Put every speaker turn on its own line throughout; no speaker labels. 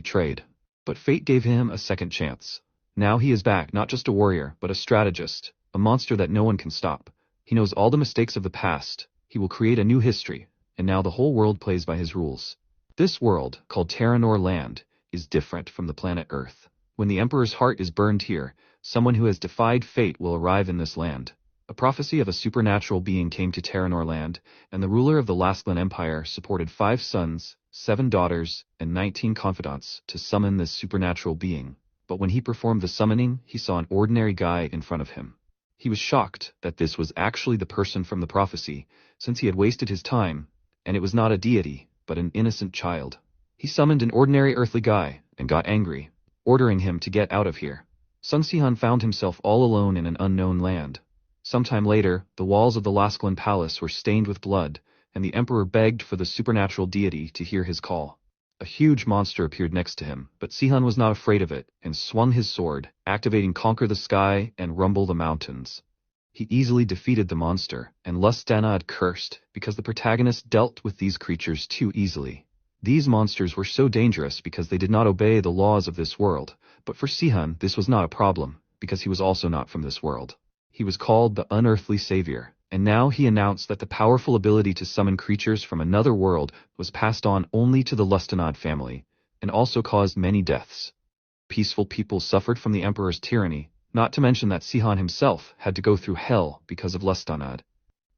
betrayed. But fate gave him a second chance. Now he is back, not just a warrior, but a strategist, a monster that no one can stop. He knows all the mistakes of the past, he will create a new history, and now the whole world plays by his rules. This world, called Terranor Land, is different from the planet Earth. When the Emperor's heart is burned here, someone who has defied fate will arrive in this land. A prophecy of a supernatural being came to Terranor Land, and the ruler of the Lasclan Empire supported 5 sons, 7 daughters, and 19 confidants to summon this supernatural being. But when he performed the summoning, he saw an ordinary guy in front of him. He was shocked that this was actually the person from the prophecy, since he had wasted his time, and it was not a deity, but an innocent child. He summoned an ordinary earthly guy, and got angry, ordering him to get out of here. Sun Sihan found himself all alone in an unknown land. Sometime later, the walls of the Lasclan Palace were stained with blood, and the Emperor begged for the supernatural deity to hear his call. A huge monster appeared next to him, but Sihan was not afraid of it, and swung his sword, activating Conquer the Sky and Rumble the Mountains. He easily defeated the monster, and Lustanad cursed, because the protagonist dealt with these creatures too easily. These monsters were so dangerous because they did not obey the laws of this world, but for Sihan this was not a problem, because he was also not from this world. He was called the Unearthly Savior, and now he announced that the powerful ability to summon creatures from another world was passed on only to the Lustanad family, and also caused many deaths. Peaceful people suffered from the Emperor's tyranny, not to mention that Sihan himself had to go through hell because of Lustanad.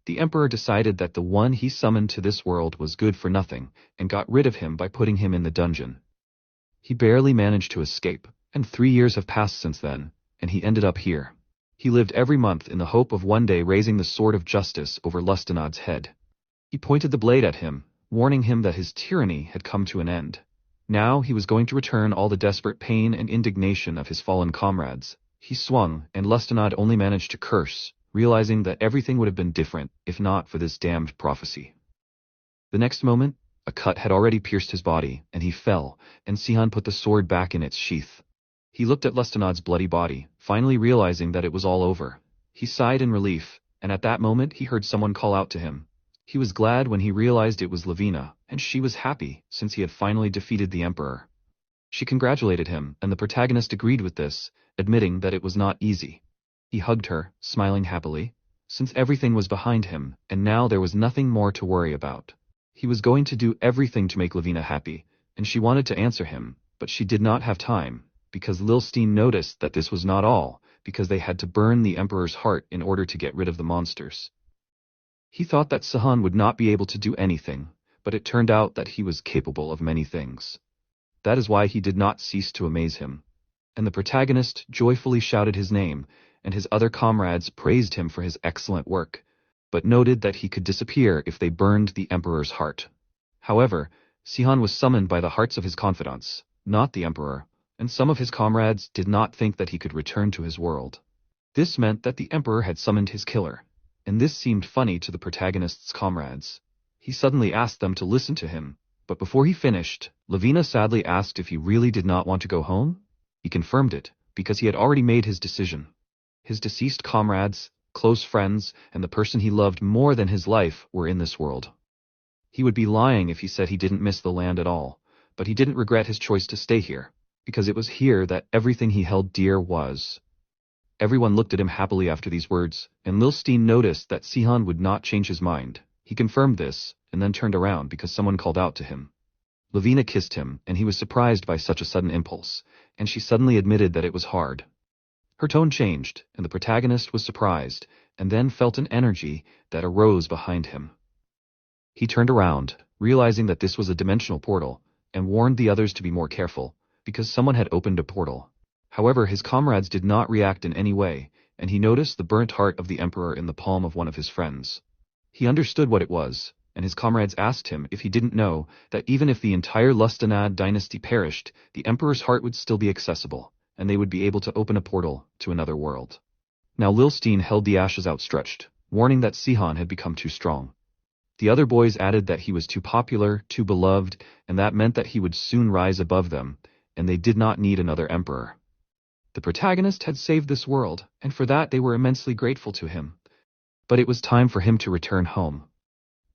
The Emperor decided that the one he summoned to this world was good for nothing, and got rid of him by putting him in the dungeon. He barely managed to escape, and 3 years have passed since then, and he ended up here. He lived every month in the hope of one day raising the sword of justice over Lustanad's head. He pointed the blade at him, warning him that his tyranny had come to an end. Now he was going to return all the desperate pain and indignation of his fallen comrades. He swung, and Lustanad only managed to curse, realizing that everything would have been different if not for this damned prophecy. The next moment, a cut had already pierced his body, and he fell, and Sihan put the sword back in its sheath. He looked at Lustanad's bloody body, finally realizing that it was all over. He sighed in relief, and at that moment he heard someone call out to him. He was glad when he realized it was Lavina, and she was happy, since he had finally defeated the Emperor. She congratulated him, and the protagonist agreed with this, admitting that it was not easy. He hugged her, smiling happily, since everything was behind him, and now there was nothing more to worry about. He was going to do everything to make Lavina happy, and she wanted to answer him, but she did not have time, because Lilstein noticed that this was not all, because they had to burn the Emperor's heart in order to get rid of the monsters. He thought that Sihan would not be able to do anything, but it turned out that he was capable of many things. That is why he did not cease to amaze him. And the protagonist joyfully shouted his name, and his other comrades praised him for his excellent work, but noted that he could disappear if they burned the Emperor's heart. However, Sihan was summoned by the hearts of his confidants, not the Emperor, and some of his comrades did not think that he could return to his world. This meant that the Emperor had summoned his killer, and this seemed funny to the protagonist's comrades. He suddenly asked them to listen to him, but before he finished, Lavina sadly asked if he really did not want to go home. He confirmed it, because he had already made his decision. His deceased comrades, close friends, and the person he loved more than his life were in this world. He would be lying if he said he didn't miss the land at all, but he didn't regret his choice to stay here, because it was here that everything he held dear was. Everyone looked at him happily after these words, and Lilstein noticed that Sihan would not change his mind. He confirmed this, and then turned around because someone called out to him. Lavina kissed him, and he was surprised by such a sudden impulse, and she suddenly admitted that it was hard. Her tone changed, and the protagonist was surprised, and then felt an energy that arose behind him. He turned around, realizing that this was a dimensional portal, and warned the others to be more careful, because someone had opened a portal. However, his comrades did not react in any way, and he noticed the burnt heart of the Emperor in the palm of one of his friends. He understood what it was, and his comrades asked him if he didn't know that even if the entire Lustanad dynasty perished, the Emperor's heart would still be accessible, and they would be able to open a portal to another world. Now Lilstein held the ashes outstretched, warning that Sihan had become too strong. The other boys added that he was too popular, too beloved, and that meant that he would soon rise above them, and they did not need another emperor. The protagonist had saved this world, and for that they were immensely grateful to him. But it was time for him to return home.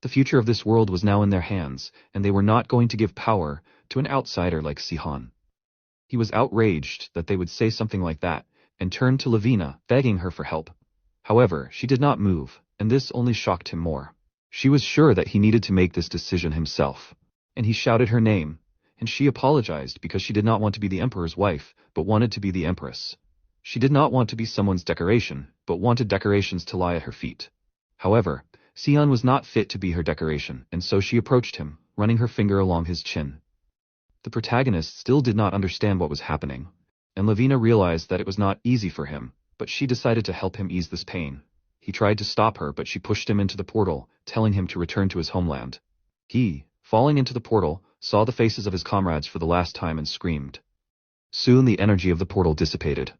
The future of this world was now in their hands, and they were not going to give power to an outsider like Sihan. He was outraged that they would say something like that, and turned to Lavina, begging her for help. However, she did not move, and this only shocked him more. She was sure that he needed to make this decision himself. And he shouted her name, and she apologized because she did not want to be the emperor's wife, but wanted to be the empress. She did not want to be someone's decoration, but wanted decorations to lie at her feet. However, Sion was not fit to be her decoration, and so she approached him, running her finger along his chin. The protagonist still did not understand what was happening, and Lavina realized that it was not easy for him, but she decided to help him ease this pain. He tried to stop her, but she pushed him into the portal, telling him to return to his homeland. He, falling into the portal, saw the faces of his comrades for the last time and screamed. Soon the energy of the portal dissipated.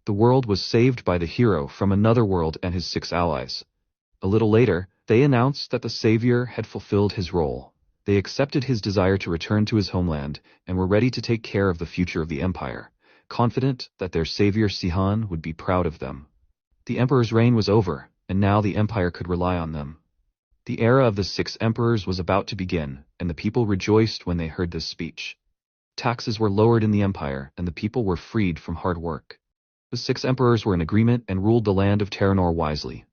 The world was saved by the hero from another world and his 6 allies. A little later, they announced that the savior had fulfilled his role. They accepted his desire to return to his homeland and were ready to take care of the future of the empire, confident that their savior Sihan would be proud of them. The emperor's reign was over, and now the empire could rely on them. The era of the 6 emperors was about to begin, and the people rejoiced when they heard this speech. Taxes were lowered in the empire, and the people were freed from hard work. The 6 emperors were in agreement and ruled the land of Terranor wisely.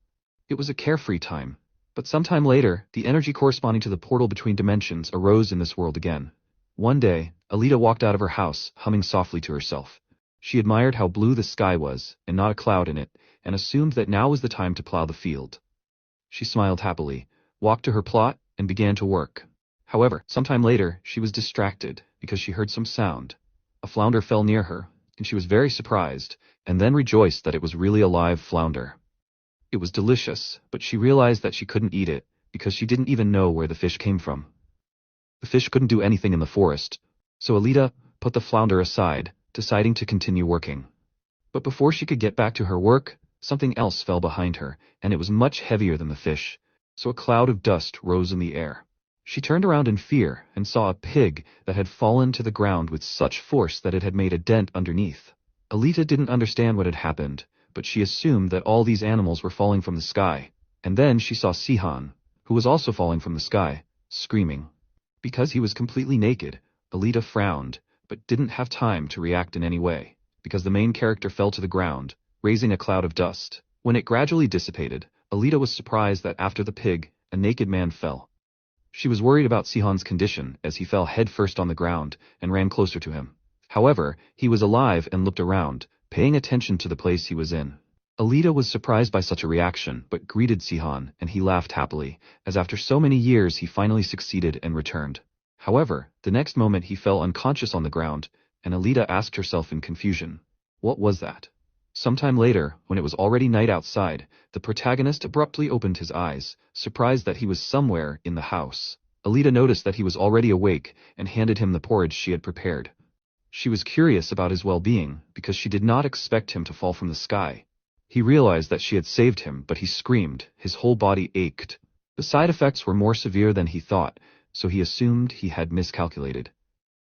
It was a carefree time, but sometime later, the energy corresponding to the portal between dimensions arose in this world again. One day, Alita walked out of her house, humming softly to herself. She admired how blue the sky was, and not a cloud in it, and assumed that now was the time to plow the field. She smiled happily, walked to her plot, and began to work. However, sometime later, she was distracted, because she heard some sound. A flounder fell near her, and she was very surprised, and then rejoiced that it was really a live flounder. It was delicious, but she realized that she couldn't eat it, because she didn't even know where the fish came from. The fish couldn't do anything in the forest, so Alita put the flounder aside, deciding to continue working. But before she could get back to her work, something else fell behind her, and it was much heavier than the fish, so a cloud of dust rose in the air. She turned around in fear and saw a pig that had fallen to the ground with such force that it had made a dent underneath. Alita didn't understand what had happened, but she assumed that all these animals were falling from the sky, and then she saw Sihan, who was also falling from the sky, screaming. Because he was completely naked, Alita frowned, but didn't have time to react in any way, because the main character fell to the ground, raising a cloud of dust. When it gradually dissipated, Alita was surprised that after the pig, a naked man fell. She was worried about Sihan's condition as he fell headfirst on the ground and ran closer to him. However, he was alive and looked around, paying attention to the place he was in. Alita was surprised by such a reaction, but greeted Sihan, and he laughed happily, as after so many years he finally succeeded and returned. However, the next moment he fell unconscious on the ground, and Alita asked herself in confusion, what was that? Sometime later, when it was already night outside, the protagonist abruptly opened his eyes, surprised that he was somewhere in the house. Alita noticed that he was already awake, and handed him the porridge she had prepared. She was curious about his well-being, because she did not expect him to fall from the sky. He realized that she had saved him, but he screamed, his whole body ached. The side effects were more severe than he thought, so he assumed he had miscalculated.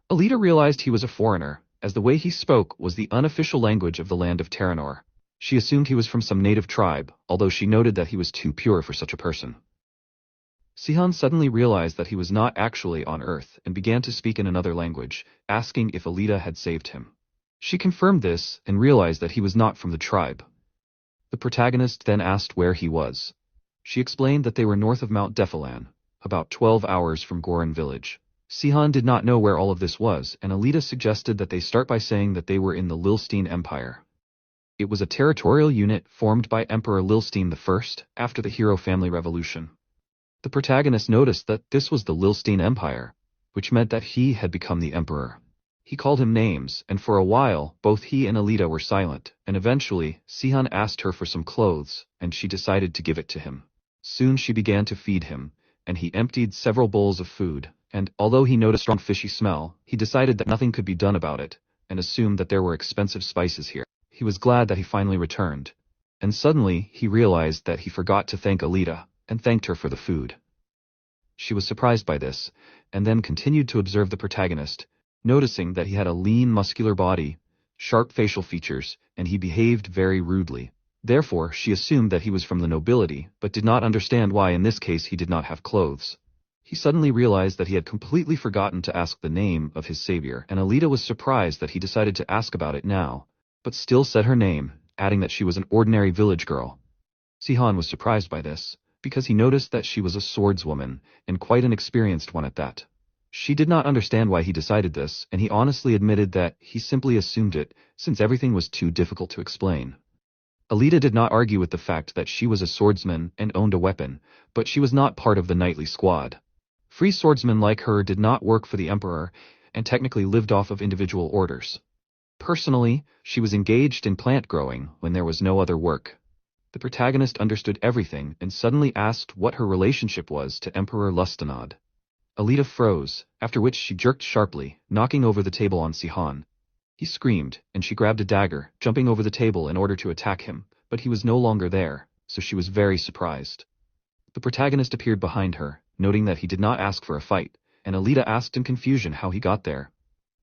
Alita realized he was a foreigner, as the way he spoke was the unofficial language of the land of Terranor. She assumed he was from some native tribe, although she noted that he was too pure for such a person. Sihan suddenly realized that he was not actually on Earth and began to speak in another language, asking if Alita had saved him. She confirmed this and realized that he was not from the tribe. The protagonist then asked where he was. She explained that they were north of Mount Defilan, about 12 hours from Goran village. Sihan did not know where all of this was, and Alita suggested that they start by saying that they were in the Lilstein Empire. It was a territorial unit formed by Emperor Lilstein I after the Hero family revolution. The protagonist noticed that this was the Lilstein Empire, which meant that he had become the emperor. He called him names, and for a while, both he and Alita were silent, and eventually, Sihan asked her for some clothes, and she decided to give it to him. Soon she began to feed him, and he emptied several bowls of food, and, although he noticed a strong fishy smell, he decided that nothing could be done about it, and assumed that there were expensive spices here. He was glad that he finally returned, and suddenly he realized that he forgot to thank Alita, and thanked her for the food. She was surprised by this, and then continued to observe the protagonist, noticing that he had a lean muscular body, sharp facial features, and he behaved very rudely. Therefore, she assumed that he was from the nobility, but did not understand why in this case he did not have clothes. He suddenly realized that he had completely forgotten to ask the name of his savior, and Alita was surprised that he decided to ask about it now, but still said her name, adding that she was an ordinary village girl. Sihan was surprised by this, because he noticed that she was a swordswoman, and quite an experienced one at that. She did not understand why he decided this, and he honestly admitted that he simply assumed it, since everything was too difficult to explain. Alita did not argue with the fact that she was a swordsman and owned a weapon, but she was not part of the knightly squad. Free swordsmen like her did not work for the emperor, and technically lived off of individual orders. Personally, she was engaged in plant growing when there was no other work. The protagonist understood everything and suddenly asked what her relationship was to Emperor Lustenad. Alita froze, after which she jerked sharply, knocking over the table on Sihan. He screamed, and she grabbed a dagger, jumping over the table in order to attack him, but he was no longer there, so she was very surprised. The protagonist appeared behind her, noting that he did not ask for a fight, and Alita asked in confusion how he got there.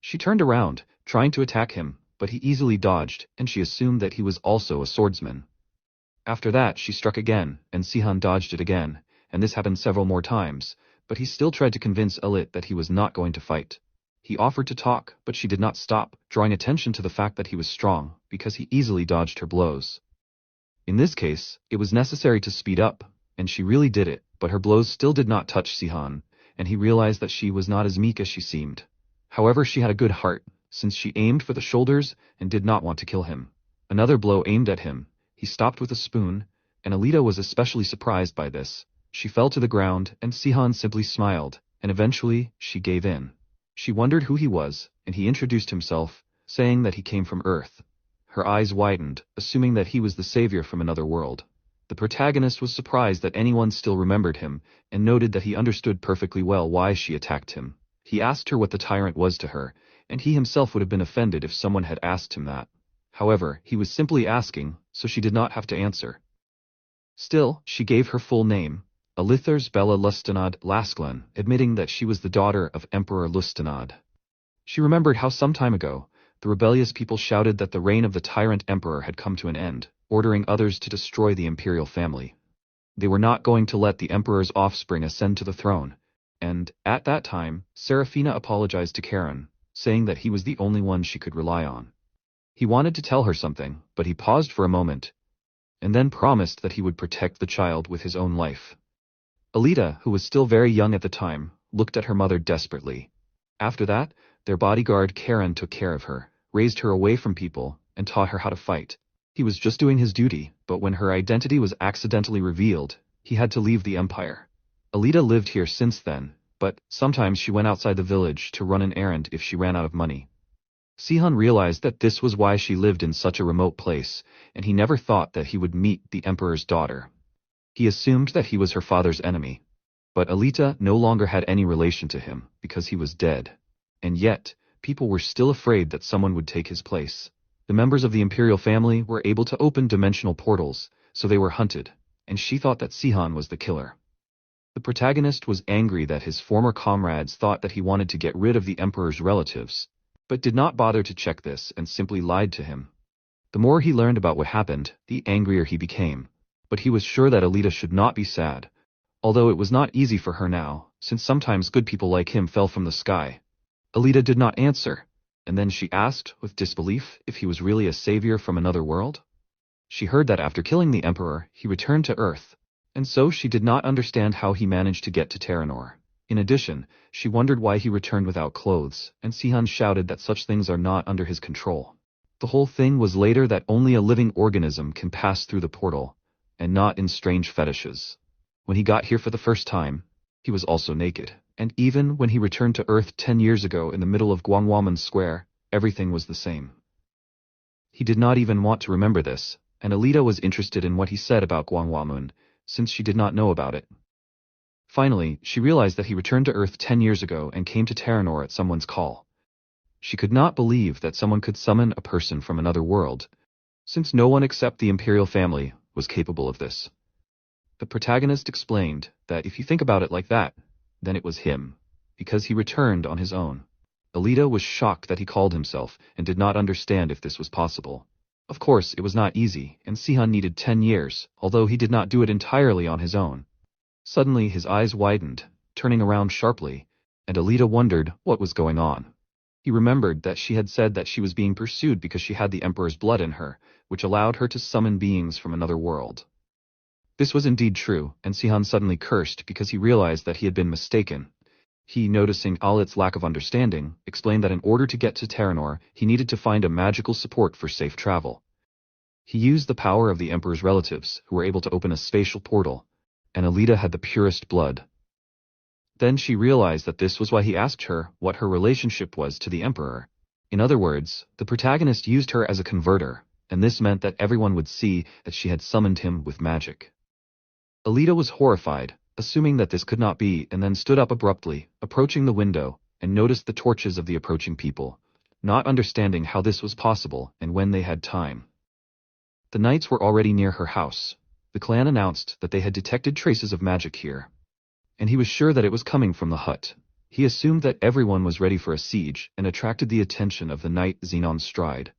She turned around, trying to attack him, but he easily dodged, and she assumed that he was also a swordsman. After that she struck again, and Sihan dodged it again, and this happened several more times, but he still tried to convince Alit that he was not going to fight. He offered to talk, but she did not stop, drawing attention to the fact that he was strong, because he easily dodged her blows. In this case, it was necessary to speed up, and she really did it, but her blows still did not touch Sihan, and he realized that she was not as meek as she seemed. However, she had a good heart, since she aimed for the shoulders and did not want to kill him. Another blow aimed at him. He stopped with a spoon, and Alita was especially surprised by this. She fell to the ground, and Sihan simply smiled, and eventually, she gave in. She wondered who he was, and he introduced himself, saying that he came from Earth. Her eyes widened, assuming that he was the savior from another world. The protagonist was surprised that anyone still remembered him, and noted that he understood perfectly well why she attacked him. He asked her what the tyrant was to her, and he himself would have been offended if someone had asked him that. However, he was simply asking, so she did not have to answer. Still, she gave her full name, Alithers Bella Lustenad Lasklan, admitting that she was the daughter of Emperor Lustenad. She remembered how some time ago, the rebellious people shouted that the reign of the tyrant emperor had come to an end, ordering others to destroy the imperial family. They were not going to let the emperor's offspring ascend to the throne, and, at that time, Serafina apologized to Karen, saying that he was the only one she could rely on. He wanted to tell her something, but he paused for a moment, and then promised that he would protect the child with his own life. Alita, who was still very young at the time, looked at her mother desperately. After that, their bodyguard Karen took care of her, raised her away from people, and taught her how to fight. He was just doing his duty, but when her identity was accidentally revealed, he had to leave the empire. Alita lived here since then, but sometimes she went outside the village to run an errand if she ran out of money. Sihan realized that this was why she lived in such a remote place, and he never thought that he would meet the emperor's daughter. He assumed that he was her father's enemy. But Alita no longer had any relation to him, because he was dead. And yet, people were still afraid that someone would take his place. The members of the imperial family were able to open dimensional portals, so they were hunted, and she thought that Sihan was the killer. The protagonist was angry that his former comrades thought that he wanted to get rid of the emperor's relatives, but did not bother to check this and simply lied to him. The more he learned about what happened, the angrier he became. But he was sure that Alita should not be sad, although it was not easy for her now, since sometimes good people like him fell from the sky. Alita did not answer, and then she asked, with disbelief, if he was really a savior from another world. She heard that after killing the emperor, he returned to Earth, and so she did not understand how he managed to get to Terranor. In addition, she wondered why he returned without clothes, and Sihan shouted that such things are not under his control. The whole thing was later that only a living organism can pass through the portal, and not in strange fetishes. When he got here for the first time, he was also naked, and even when he returned to Earth 10 years ago in the middle of Gwangwamun Square, everything was the same. He did not even want to remember this, and Alita was interested in what he said about Gwangwamun, since she did not know about it. Finally, she realized that he returned to Earth 10 years ago and came to Terranor at someone's call. She could not believe that someone could summon a person from another world, since no one except the imperial family was capable of this. The protagonist explained that if you think about it like that, then it was him, because he returned on his own. Alita was shocked that he called himself and did not understand if this was possible. Of course, it was not easy, and Sihan needed 10 years, although he did not do it entirely on his own. Suddenly his eyes widened, turning around sharply, and Alita wondered what was going on. He remembered that she had said that she was being pursued because she had the Emperor's blood in her, which allowed her to summon beings from another world. This was indeed true, and Sihan suddenly cursed because he realized that he had been mistaken. He, noticing Alit's lack of understanding, explained that in order to get to Terranor, he needed to find a magical support for safe travel. He used the power of the Emperor's relatives, who were able to open a spatial portal, and Alita had the purest blood. Then she realized that this was why he asked her what her relationship was to the Emperor. In other words, the protagonist used her as a converter, and this meant that everyone would see that she had summoned him with magic. Alita was horrified, assuming that this could not be, and then stood up abruptly, approaching the window, and noticed the torches of the approaching people, not understanding how this was possible and when they had time. The knights were already near her house. The clan announced that they had detected traces of magic here, and he was sure that it was coming from the hut. He assumed that everyone was ready for a siege and attracted the attention of the knight Xenon Stride.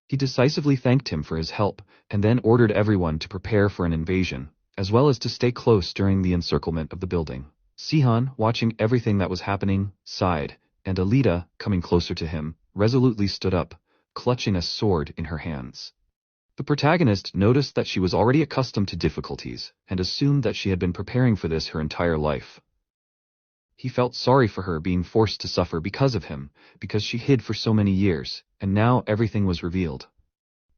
He decisively thanked him for his help, and then ordered everyone to prepare for an invasion, as well as to stay close during the encirclement of the building. Sihan, watching everything that was happening, sighed, and Alita, coming closer to him, resolutely stood up, clutching a sword in her hands. The protagonist noticed that she was already accustomed to difficulties, and assumed that she had been preparing for this her entire life. He felt sorry for her being forced to suffer because of him, because she hid for so many years, and now everything was revealed.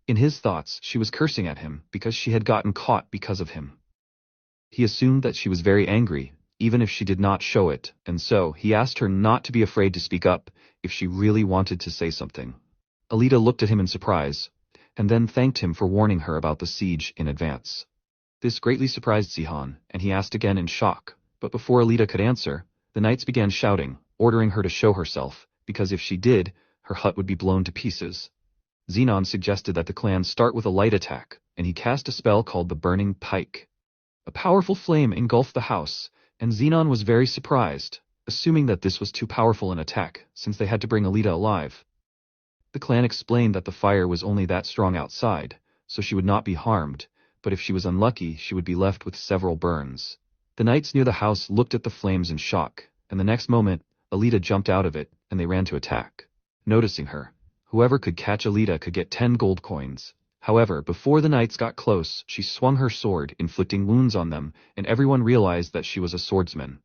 In his thoughts, she was cursing at him because she had gotten caught because of him. He assumed that she was very angry, even if she did not show it, and so he asked her not to be afraid to speak up if she really wanted to say something. Alita looked at him in surprise, and then thanked him for warning her about the siege in advance. This greatly surprised Sihan, and he asked again in shock, but before Alita could answer, the knights began shouting, ordering her to show herself, because if she did, her hut would be blown to pieces. Xenon suggested that the clan start with a light attack, and he cast a spell called the Burning Pike. A powerful flame engulfed the house, and Xenon was very surprised, assuming that this was too powerful an attack, since they had to bring Alita alive. The clan explained that the fire was only that strong outside, so she would not be harmed, but if she was unlucky she would be left with several burns. The knights near the house looked at the flames in shock, and the next moment, Alita jumped out of it, and they ran to attack. Noticing her, whoever could catch Alita could get 10 gold coins. However, before the knights got close, she swung her sword, inflicting wounds on them, and everyone realized that she was a swordsman.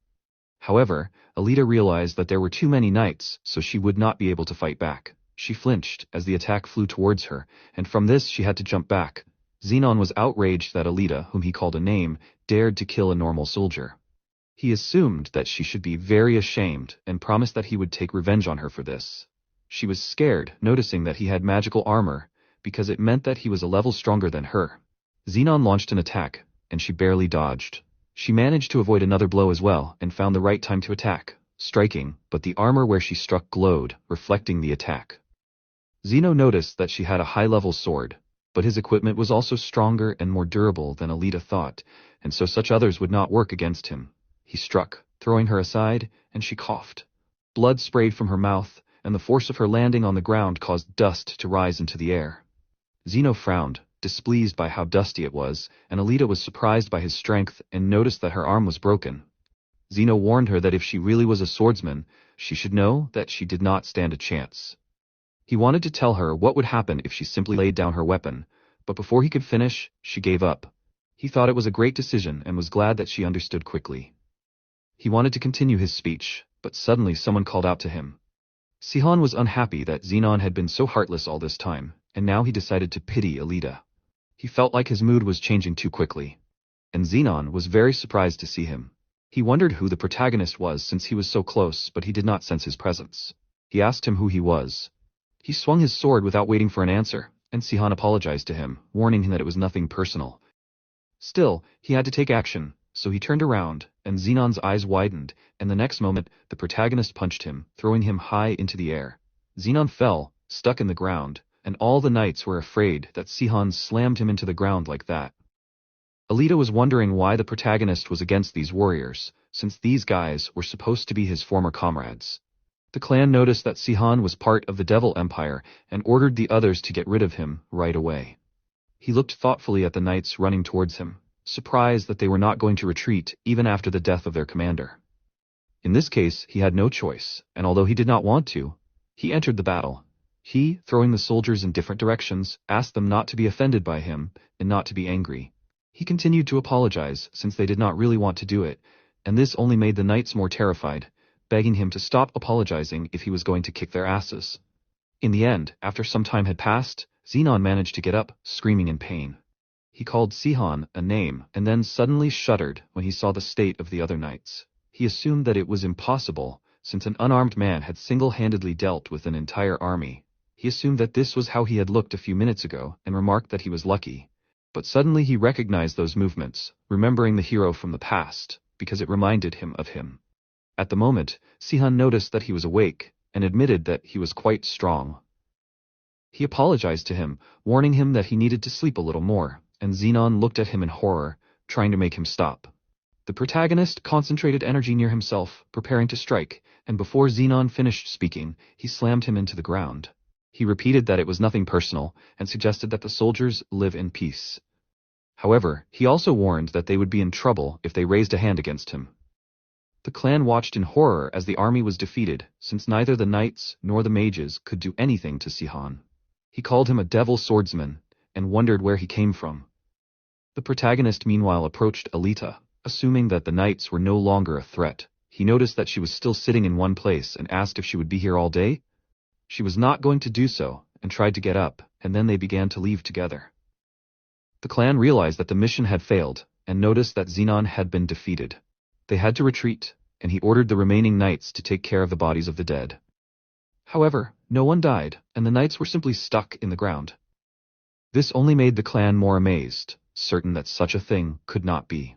However, Alita realized that there were too many knights, so she would not be able to fight back. She flinched as the attack flew towards her, and from this she had to jump back. Xenon was outraged that Alita, whom he called a name, dared to kill a normal soldier. He assumed that she should be very ashamed, and promised that he would take revenge on her for this. She was scared, noticing that he had magical armor, because it meant that he was a level stronger than her. Xenon launched an attack, and she barely dodged. She managed to avoid another blow as well, and found the right time to attack, striking, but the armor where she struck glowed, reflecting the attack. Xeno noticed that she had a high-level sword, but his equipment was also stronger and more durable than Alita thought, and so such others would not work against him. He struck, throwing her aside, and she coughed. Blood sprayed from her mouth, and the force of her landing on the ground caused dust to rise into the air. Xeno frowned, displeased by how dusty it was, and Alita was surprised by his strength and noticed that her arm was broken. Xeno warned her that if she really was a swordsman, she should know that she did not stand a chance. He wanted to tell her what would happen if she simply laid down her weapon, but before he could finish, she gave up. He thought it was a great decision and was glad that she understood quickly. He wanted to continue his speech, but suddenly someone called out to him. Sihan was unhappy that Xenon had been so heartless all this time, and now he decided to pity Alita. He felt like his mood was changing too quickly, and Xenon was very surprised to see him. He wondered who the protagonist was since he was so close, but he did not sense his presence. He asked him who he was. He swung his sword without waiting for an answer, and Sihan apologized to him, warning him that it was nothing personal. Still, he had to take action, so he turned around, and Xenon's eyes widened, and the next moment, the protagonist punched him, throwing him high into the air. Xenon fell, stuck in the ground, and all the knights were afraid that Sihan slammed him into the ground like that. Alita was wondering why the protagonist was against these warriors, since these guys were supposed to be his former comrades. The clan noticed that Sihan was part of the Devil Empire and ordered the others to get rid of him right away. He looked thoughtfully at the knights running towards him, surprised that they were not going to retreat even after the death of their commander. In this case, he had no choice, and although he did not want to, he entered the battle. He, throwing the soldiers in different directions, asked them not to be offended by him, and not to be angry. He continued to apologize, since they did not really want to do it, and this only made the knights more terrified, begging him to stop apologizing if he was going to kick their asses. In the end, after some time had passed, Zenon managed to get up, screaming in pain. He called Sihon a name, and then suddenly shuddered when he saw the state of the other knights. He assumed that it was impossible, since an unarmed man had single-handedly dealt with an entire army. He assumed that this was how he had looked a few minutes ago, and remarked that he was lucky. But suddenly he recognized those movements, remembering the hero from the past, because it reminded him of him. At the moment, Sihon noticed that he was awake, and admitted that he was quite strong. He apologized to him, warning him that he needed to sleep a little more, and Zenon looked at him in horror, trying to make him stop. The protagonist concentrated energy near himself, preparing to strike, and before Zenon finished speaking, he slammed him into the ground. He repeated that it was nothing personal, and suggested that the soldiers live in peace. However, he also warned that they would be in trouble if they raised a hand against him. The clan watched in horror as the army was defeated, since neither the knights nor the mages could do anything to Sihon. He called him a devil swordsman, and wondered where he came from. The protagonist meanwhile approached Alita, assuming that the knights were no longer a threat. He noticed that she was still sitting in one place and asked if she would be here all day. She was not going to do so, and tried to get up, and then they began to leave together. The clan realized that the mission had failed, and noticed that Zenon had been defeated. They had to retreat, and he ordered the remaining knights to take care of the bodies of the dead. However, no one died, and the knights were simply stuck in the ground. This only made the clan more amazed, certain that such a thing could not be.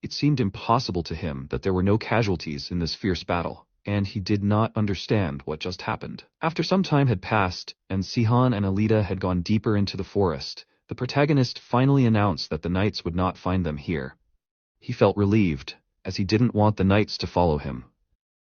It seemed impossible to him that there were no casualties in this fierce battle, and he did not understand what just happened. After some time had passed, and Sihon and Alita had gone deeper into the forest, the protagonist finally announced that the knights would not find them here. He felt relieved, as he didn't want the knights to follow him.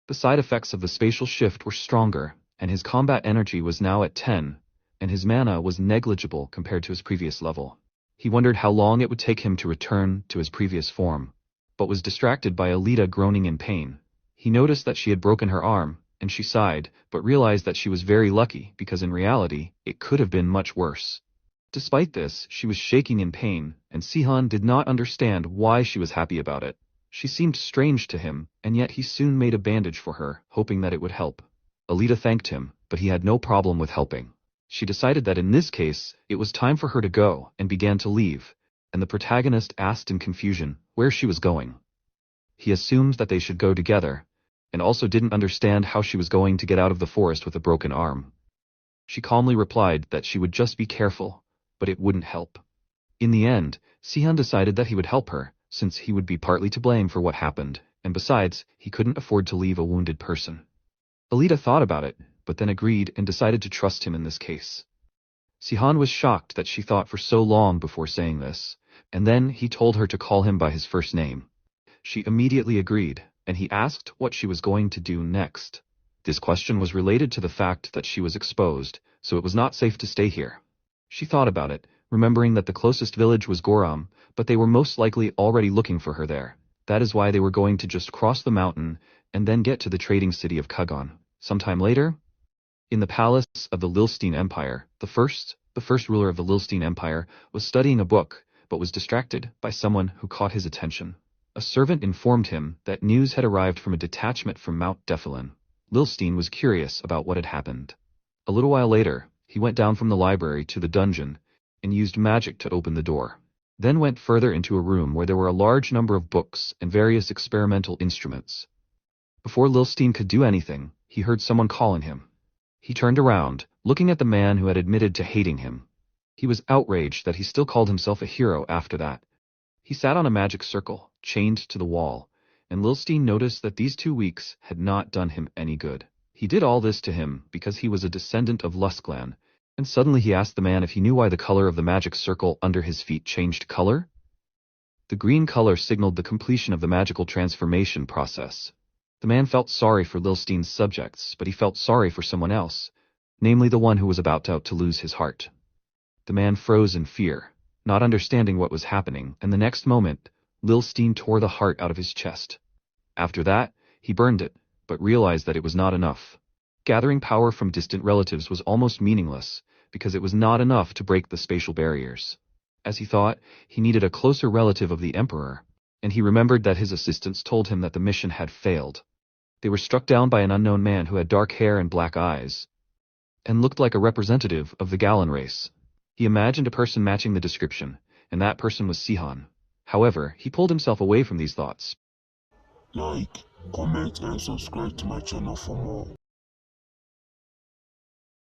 The side effects of the spatial shift were stronger, and his combat energy was now at 10, and his mana was negligible compared to his previous level. He wondered how long it would take him to return to his previous form, but was distracted by Alita groaning in pain. He noticed that she had broken her arm, and she sighed, but realized that she was very lucky because in reality, it could have been much worse. Despite this, she was shaking in pain, and Sihon did not understand why she was happy about it. She seemed strange to him, and yet he soon made a bandage for her, hoping that it would help. Alita thanked him, but he had no problem with helping. She decided that in this case, it was time for her to go, and began to leave, and the protagonist asked in confusion where she was going. He assumed that they should go together, and also didn't understand how she was going to get out of the forest with a broken arm. She calmly replied that she would just be careful, but it wouldn't help. In the end, Sihon decided that he would help her, since he would be partly to blame for what happened, and besides, he couldn't afford to leave a wounded person. Alita thought about it, but then agreed and decided to trust him in this case. Sihon was shocked that she thought for so long before saying this, and then he told her to call him by his first name. She immediately agreed, and he asked what she was going to do next. This question was related to the fact that she was exposed, so it was not safe to stay here. She thought about it, remembering that the closest village was Goram, but they were most likely already looking for her there. That is why they were going to just cross the mountain and then get to the trading city of Kugon. Sometime later, in the palace of the Lilstein Empire, the first ruler of the Lilstein Empire was studying a book, but was distracted by someone who caught his attention. A servant informed him that news had arrived from a detachment from Mount Defilin. Lilstein was curious about what had happened. A little while later, he went down from the library to the dungeon and used magic to open the door. Then went further into a room where there were a large number of books and various experimental instruments. Before Lilstein could do anything, he heard someone calling him. He turned around, looking at the man who had admitted to hating him. He was outraged that he still called himself a hero after that. He sat on a magic circle, chained to the wall, and Lilstein noticed that these 2 weeks had not done him any good. He did all this to him because he was a descendant of Lusklan, and suddenly he asked the man if he knew why the color of the magic circle under his feet changed color. The green color signaled the completion of the magical transformation process. The man felt sorry for Lilstein's subjects, but he felt sorry for someone else, namely the one who was about to lose his heart. The man froze in fear, not understanding what was happening, and the next moment, Lilstein tore the heart out of his chest. After that, He burned it, but realized that it was not enough. Gathering power from distant relatives was almost meaningless, because it was not enough to break the spatial barriers. As he thought, he needed a closer relative of the Emperor, and he remembered that his assistants told him that the mission had failed. They were struck down by an unknown man who had dark hair and black eyes, and looked like a representative of the Galan race. He imagined a person matching the description, and that person was Sihan. However, he pulled himself away from these thoughts.
Like, comment and subscribe to my channel for more.